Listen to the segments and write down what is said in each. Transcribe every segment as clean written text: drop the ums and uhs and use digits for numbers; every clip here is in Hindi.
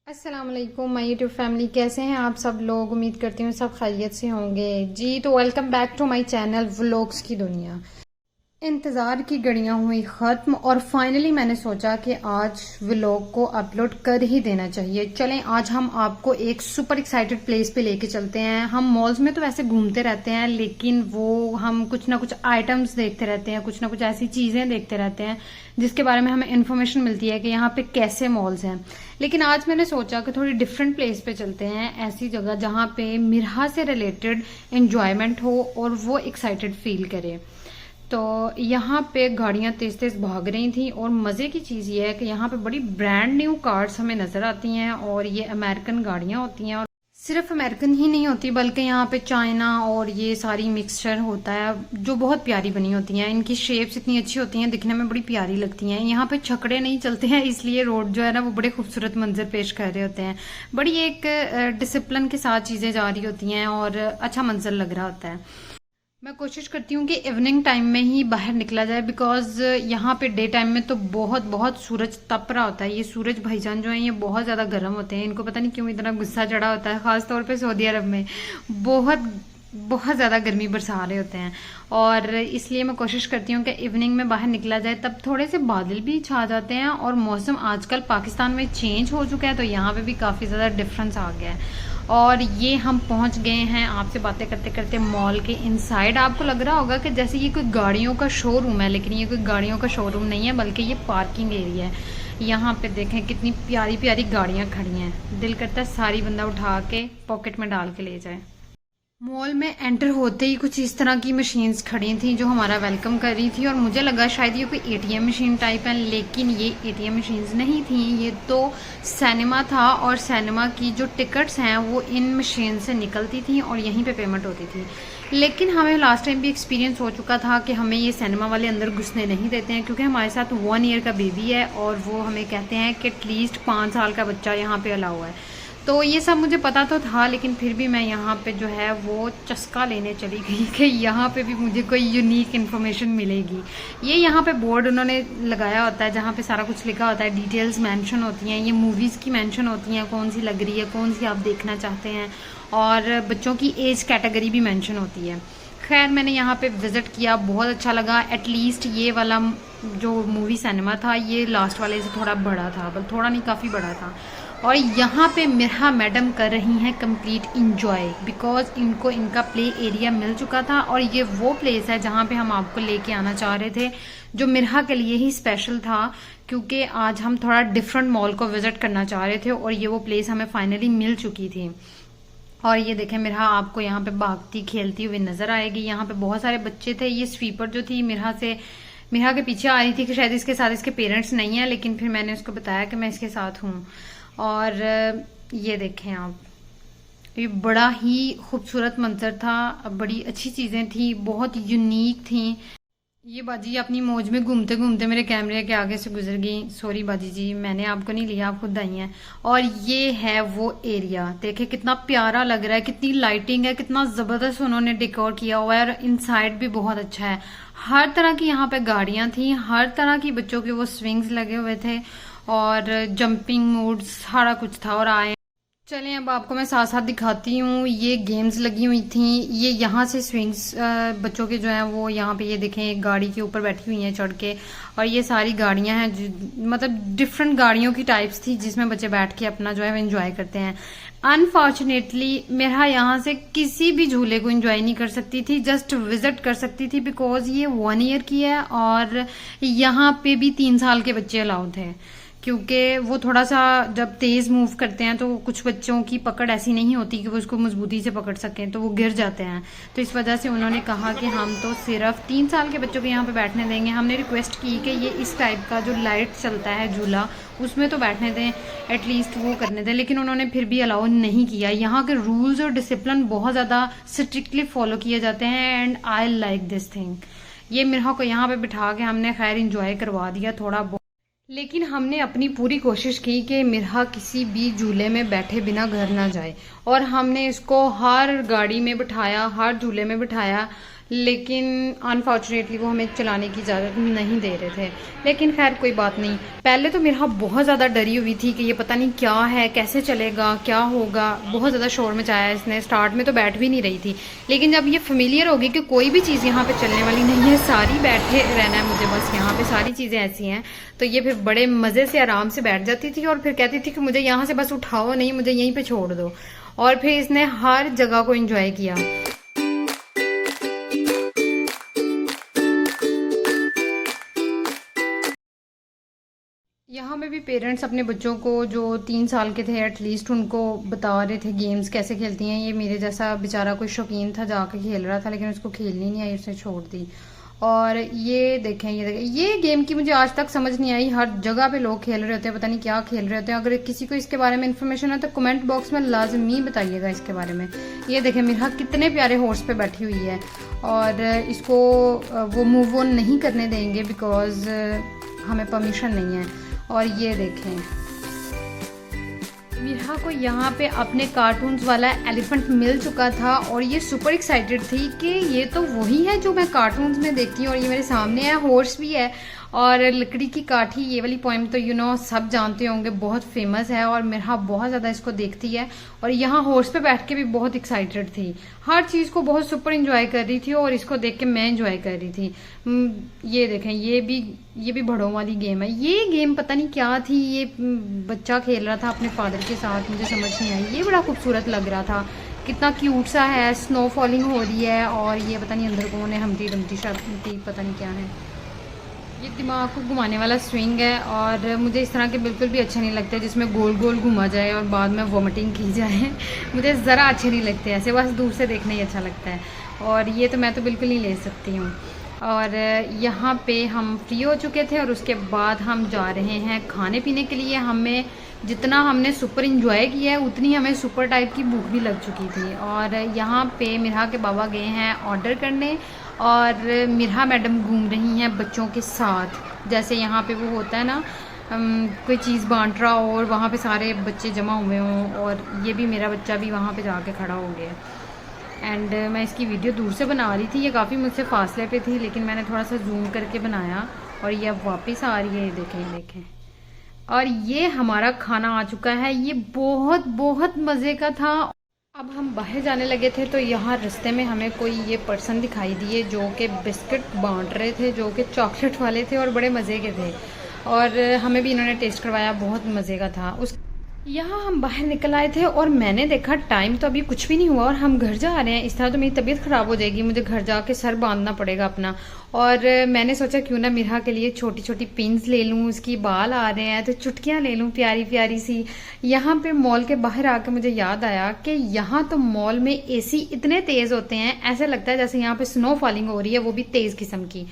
अस्सलाम वालेकुम माय यूट्यूब फैमिली, कैसे हैं आप सब लोग। उम्मीद करती हूँ सब खैरियत से होंगे जी। तो welcome back to my channel vlogs की दुनिया। इंतज़ार की घड़ियां हुई ख़त्म और फाइनली मैंने सोचा कि आज व्लॉग को अपलोड कर ही देना चाहिए। चलें आज हम आपको एक सुपर एक्साइटेड प्लेस पे लेके चलते हैं। हम मॉल्स में तो वैसे घूमते रहते हैं, लेकिन वो हम कुछ ना कुछ आइटम्स देखते रहते हैं, कुछ ना कुछ ऐसी चीज़ें देखते रहते हैं जिसके बारे में हमें इन्फॉर्मेशन मिलती है कि यहाँ पे कैसे मॉल्स हैं। लेकिन आज मैंने सोचा कि थोड़ी डिफरेंट प्लेस पे चलते हैं, ऐसी जगह जहाँ पे मिरहा से रिलेटेड एंजॉयमेंट हो और वो एक्साइटेड फील करे। तो यहाँ पे गाड़ियां तेज तेज भाग रही थी और मजे की चीज ये है कि यहाँ पे बड़ी ब्रांड न्यू कार्स हमें नजर आती हैं और ये अमेरिकन गाड़ियां होती हैं। और सिर्फ अमेरिकन ही नहीं होती बल्कि यहाँ पे चाइना और ये सारी मिक्सचर होता है जो बहुत प्यारी बनी होती हैं। इनकी शेप्स इतनी अच्छी होती हैं, दिखने में बड़ी प्यारी लगती हैं। यहाँ पे छकड़े नहीं चलते हैं, इसलिए रोड जो है ना वो बड़े खूबसूरत मंजर पेश कर रहे होते हैं। बड़ी एक डिसिप्लिन के साथ चीजें जा रही होती हैं और अच्छा मंजर लग रहा होता है। मैं कोशिश करती हूँ कि इवनिंग टाइम में ही बाहर निकला जाए, बिकॉज यहाँ पे डे टाइम में तो बहुत बहुत सूरज तप रहा होता है। ये सूरज भाईजान जो है ये बहुत ज्यादा गर्म होते हैं, इनको पता नहीं क्यों इतना गुस्सा चढ़ा होता है, खासतौर पे सऊदी अरब में बहुत बहुत ज्यादा गर्मी बरसा रहे होते हैं। और इसलिए मैं कोशिश करती हूँ कि इवनिंग में बाहर निकला जाए, तब थोड़े से बादल भी छा जाते हैं और मौसम आजकल पाकिस्तान में चेंज हो चुका है, तो यहाँ पे भी काफी ज्यादा डिफरेंस आ गया है। और ये हम पहुंच गए हैं आपसे बातें करते करते मॉल के इनसाइड। आपको लग रहा होगा कि जैसे ये कोई गाड़ियों का शोरूम है, लेकिन ये कोई गाड़ियों का शोरूम नहीं है बल्कि ये पार्किंग एरिया है। यहाँ पे देखें कितनी प्यारी प्यारी गाड़ियां खड़ी हैं, दिल करता है सारी बंदा उठा के पॉकेट में डाल के ले जाए। मॉल में एंटर होते ही कुछ इस तरह की मशीन्स खड़ी थी जो हमारा वेलकम कर रही थी और मुझे लगा शायद ये कोई एटीएम मशीन टाइप है, लेकिन ये एटीएम मशीन्स नहीं थी, ये तो सिनेमा था। और सिनेमा की जो टिकट्स हैं वो इन मशीन से निकलती थी और यहीं पे पेमेंट होती थी। लेकिन हमें लास्ट टाइम भी एक्सपीरियंस हो चुका था कि हमें ये सिनेमा वाले अंदर घुसने नहीं देते हैं, क्योंकि हमारे साथ 1 ईयर का बेबी है और वो हमें कहते हैं कि एटलीस्ट 5 साल का बच्चा यहाँ पे अलाउ है। तो ये सब मुझे पता तो था, लेकिन फिर भी मैं यहाँ पे जो है वो चस्का लेने चली गई कि यहाँ पे भी मुझे कोई यूनिक इन्फॉर्मेशन मिलेगी। ये यहाँ पे बोर्ड उन्होंने लगाया होता है जहाँ पे सारा कुछ लिखा होता है, डिटेल्स मेंशन होती हैं, ये मूवीज़ की मेंशन होती हैं, कौन सी लग रही है, कौन सी आप देखना चाहते हैं, और बच्चों की एज कैटेगरी भी मेंशन होती है। खैर मैंने यहाँ पे विजिट किया, बहुत अच्छा लगा। एटलीस्ट ये वाला जो मूवी सिनेमा था ये लास्ट वाले से थोड़ा बड़ा था, बल थोड़ा नहीं काफ़ी बड़ा था। और यहाँ पे मिरहा मैडम कर रही हैं कंप्लीट इंजॉय, बिकॉज इनको इनका प्ले एरिया मिल चुका था और ये वो प्लेस है जहाँ पे हम आपको लेके आना चाह रहे थे, जो मिरहा के लिए ही स्पेशल था, क्योंकि आज हम थोड़ा डिफरेंट मॉल को विजिट करना चाह रहे थे और ये वो प्लेस हमें फाइनली मिल चुकी थी। और ये देखें मिरहा आपको यहाँ पे भागती खेलती हुई नजर आएगी। यहाँ पे बहुत सारे बच्चे थे। ये स्वीपर जो थी मिरहा के पीछे आ रही थी कि शायद इसके साथ इसके पेरेंट्स नहीं है, लेकिन फिर मैंने उसको बताया कि मैं इसके साथ हूँ। और ये देखें आप, ये बड़ा ही खूबसूरत मंजर था, बड़ी अच्छी चीजें थी, बहुत यूनिक थी। ये बाजी अपनी मौज में घूमते घूमते मेरे कैमरे के आगे से गुजर गई। सॉरी बाजी जी, मैंने आपको नहीं लिया, आप खुद आई हैं। और ये है वो एरिया, देखे कितना प्यारा लग रहा है, कितनी लाइटिंग है, कितना जबरदस्त उन्होंने डेकोर किया हुआ है और इनसाइड भी बहुत अच्छा है। हर तरह की यहाँ पे गाड़ियां थी, हर तरह की बच्चों के वो स्विंग्स लगे हुए थे और जंपिंग मूड्स सारा कुछ था। और आए चलें अब आपको मैं साथ साथ दिखाती हूँ। ये गेम्स लगी हुई थी, ये यहाँ से स्विंग्स बच्चों के जो हैं वो यहाँ पे ये देखें एक गाड़ी के ऊपर बैठी हुई हैं चढ़ के। और ये सारी गाड़ियां हैं, मतलब डिफरेंट गाड़ियों की टाइप्स थी जिसमें बच्चे बैठ के अपना जो है वो एंजॉय करते हैं। अनफॉर्चुनेटली मेरा यहाँ से किसी भी झूले को एंजॉय नहीं कर सकती थी, जस्ट विजिट कर सकती थी, बिकॉज ये 1 ईयर की है और यहाँ पे भी 3 साल के बच्चे अलाउड थे, क्योंकि वो थोड़ा सा जब तेज मूव करते हैं तो कुछ बच्चों की पकड़ ऐसी नहीं होती कि वो उसको मजबूती से पकड़ सकें, तो वो गिर जाते हैं। तो इस वजह से उन्होंने कहा कि हम तो सिर्फ 3 साल के बच्चों को यहाँ पे बैठने देंगे। हमने रिक्वेस्ट की कि ये इस टाइप का जो लाइट चलता है झूला उसमें तो बैठने दें, एटलीस्ट वो करने दें, लेकिन उन्होंने फिर भी अलाउ नहीं किया। यहाँ के रूल्स और डिसिप्लिन बहुत ज़्यादा स्ट्रिक्टली फॉलो किए जाते हैं and I like this thing. ये मिरहा को यहाँ पे बिठा के हमने खैर इंजॉय करवा दिया थोड़ा बहुत, लेकिन हमने अपनी पूरी कोशिश की कि मिरहा किसी भी झूले में बैठे बिना घर ना जाए। और हमने इसको हर गाड़ी में बिठाया, हर झूले में बिठाया, लेकिन अनफॉर्चुनेटली वो हमें चलाने की इजाज़त नहीं दे रहे थे। लेकिन खैर कोई बात नहीं। पहले तो मेरा बहुत ज़्यादा डरी हुई थी कि ये पता नहीं क्या है, कैसे चलेगा, क्या होगा। बहुत ज़्यादा शोर मचाया इसने। स्टार्ट में तो बैठ भी नहीं रही थी, लेकिन जब ये फेमिलियर होगी कि कोई भी चीज़ यहाँ पे चलने वाली नहीं है, सारी बैठे रहना है मुझे, बस यहाँ पे सारी चीज़ें ऐसी हैं, तो ये फिर बड़े मज़े से आराम से बैठ जाती थी और फिर कहती थी कि मुझे यहाँ से बस उठाओ नहीं, मुझे यहीं पर छोड़ दो। और फिर इसने हर जगह को एंजॉय किया। यहाँ में भी पेरेंट्स अपने बच्चों को जो 3 साल के थे एटलीस्ट उनको बता रहे थे गेम्स कैसे खेलती हैं। ये मेरे जैसा बेचारा कोई शौकीन था, जाकर खेल रहा था, लेकिन उसको खेलनी नहीं आई, उसने छोड़ दी। और ये देखें, ये गेम की मुझे आज तक समझ नहीं आई। हर जगह पे लोग खेल रहे होते हैं, पता नहीं क्या खेल रहे होते हैं। अगर किसी को इसके बारे में इन्फॉर्मेशन है तो कमेंट बॉक्स में लाजमी बताइएगा इसके बारे में। ये देखें मिरहा कितने प्यारे हॉर्स पे बैठी हुई है और इसको वो मूव ऑन नहीं करने देंगे बिकॉज हमें परमिशन नहीं है। और ये देखें मिरहा को यहाँ पे अपने कार्टून्स वाला एलिफेंट मिल चुका था और ये सुपर एक्साइटेड थी कि ये तो वही है जो मैं कार्टून्स में देखती हूँ और ये मेरे सामने है। हॉर्स भी है और लकड़ी की काठी, ये वाली पोएम तो सब जानते होंगे, बहुत फेमस है और मिरहा बहुत ज़्यादा इसको देखती है। और यहाँ हॉर्स पे बैठ के भी बहुत एक्साइटेड थी, हर चीज़ को बहुत सुपर एंजॉय कर रही थी और इसको देख के मैं एंजॉय कर रही थी। ये देखें ये भी बड़ों वाली गेम है। ये गेम पता नहीं क्या थी, ये बच्चा खेल रहा था अपने फादर के साथ, मुझे समझ नहीं आई। ये बड़ा खूबसूरत लग रहा था, कितना क्यूट सा है। स्नो फॉलिंग हो रही है और ये पता नहीं अंदर कौन है, हमटी डमटी शमटी पता नहीं क्या है। ये दिमाग को घुमाने वाला स्विंग है और मुझे इस तरह के बिल्कुल भी अच्छे नहीं लगते जिसमें गोल गोल घुमा जाए और बाद में वॉमिटिंग की जाए। मुझे ज़रा अच्छे नहीं लगते ऐसे, बस दूर से देखना ही अच्छा लगता है। और ये तो मैं तो बिल्कुल नहीं ले सकती हूँ। और यहाँ पे हम फ्री हो चुके थे और उसके बाद हम जा रहे हैं खाने पीने के लिए। हमें जितना हमने सुपर इंजॉय किया है उतनी हमें सुपर टाइप की भूख भी लग चुकी थी। और यहाँ पे मिरहा के बाबा गए हैं ऑर्डर करने और मिरहा मैडम घूम रही हैं बच्चों के साथ। जैसे यहाँ पे वो होता है ना, कोई चीज़ बांट रहा हो और वहाँ पे सारे बच्चे जमा हुए हों, और ये भी मेरा बच्चा भी वहाँ पे जाके खड़ा हो गया। एंड मैं इसकी वीडियो दूर से बना रही थी, ये काफ़ी मुझसे फासले पे थी, लेकिन मैंने थोड़ा सा जूम करके बनाया और ये अब वापस आ रही है। देखें। और ये हमारा खाना आ चुका है, ये बहुत बहुत मज़े का था। अब हम बाहर जाने लगे थे तो यहाँ रास्ते में हमें कोई ये पर्सन दिखाई दिए जो कि बिस्किट बांट रहे थे, जो कि चॉकलेट वाले थे और बड़े मज़े के थे। और हमें भी इन्होंने टेस्ट करवाया, बहुत मज़े का था। उस यहाँ हम बाहर निकल आए थे और मैंने देखा टाइम तो अभी कुछ भी नहीं हुआ और हम घर जा रहे हैं। इस तरह तो मेरी तबीयत ख़राब हो जाएगी, मुझे घर जाके सर बांधना पड़ेगा अपना। और मैंने सोचा क्यों ना मिरहा के लिए छोटी छोटी पिन्स ले लूँ, उसकी बाल आ रहे हैं तो चुटकियाँ ले लूँ प्यारी प्यारी सी। यहाँ पे मॉल के बाहर आके मुझे याद आया कि यहाँ तो मॉल में एसी इतने तेज़ होते हैं, ऐसा लगता है जैसे यहाँ पे स्नो फॉलिंग हो रही है, वो भी तेज़ किस्म की।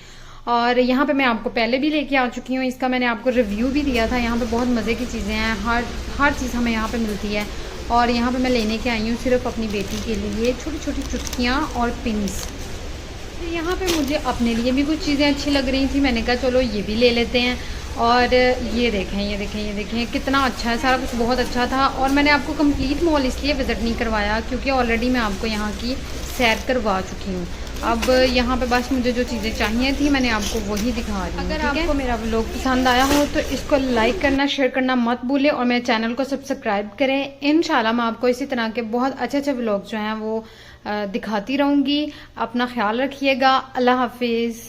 और यहाँ पे मैं आपको पहले भी लेके आ चुकी हूँ, इसका मैंने आपको रिव्यू भी दिया था। यहाँ पे बहुत मज़े की चीज़ें हैं, हर चीज़ हमें यहाँ पे मिलती है। और यहाँ पे मैं लेने के आई हूँ सिर्फ अपनी बेटी के लिए छोटी छोटी चुटकियाँ और पिन्स। यहाँ पे मुझे अपने लिए भी कुछ चीज़ें अच्छी लग रही थी, मैंने कहा चलो ये भी ले लेते हैं। और ये देखें कितना अच्छा है, सारा कुछ बहुत अच्छा था। और मैंने आपको कंप्लीट मॉल इसलिए विज़िट नहीं करवाया क्योंकि ऑलरेडी मैं आपको यहाँ की सैर करवा चुकी हूँ। अब यहाँ पे बस मुझे जो चीज़ें चाहिए थी मैंने आपको वही दिखा रही हूँ। अगर आपको मेरा व्लॉग पसंद आया हो तो इसको लाइक करना, शेयर करना मत भूलें और मेरे चैनल को सब्सक्राइब करें। इंशाल्लाह मैं आपको इसी तरह के बहुत अच्छे अच्छे व्लॉग जो हैं वो दिखाती रहूँगी। अपना ख्याल रखिएगा। अल्लाह हाफिज़।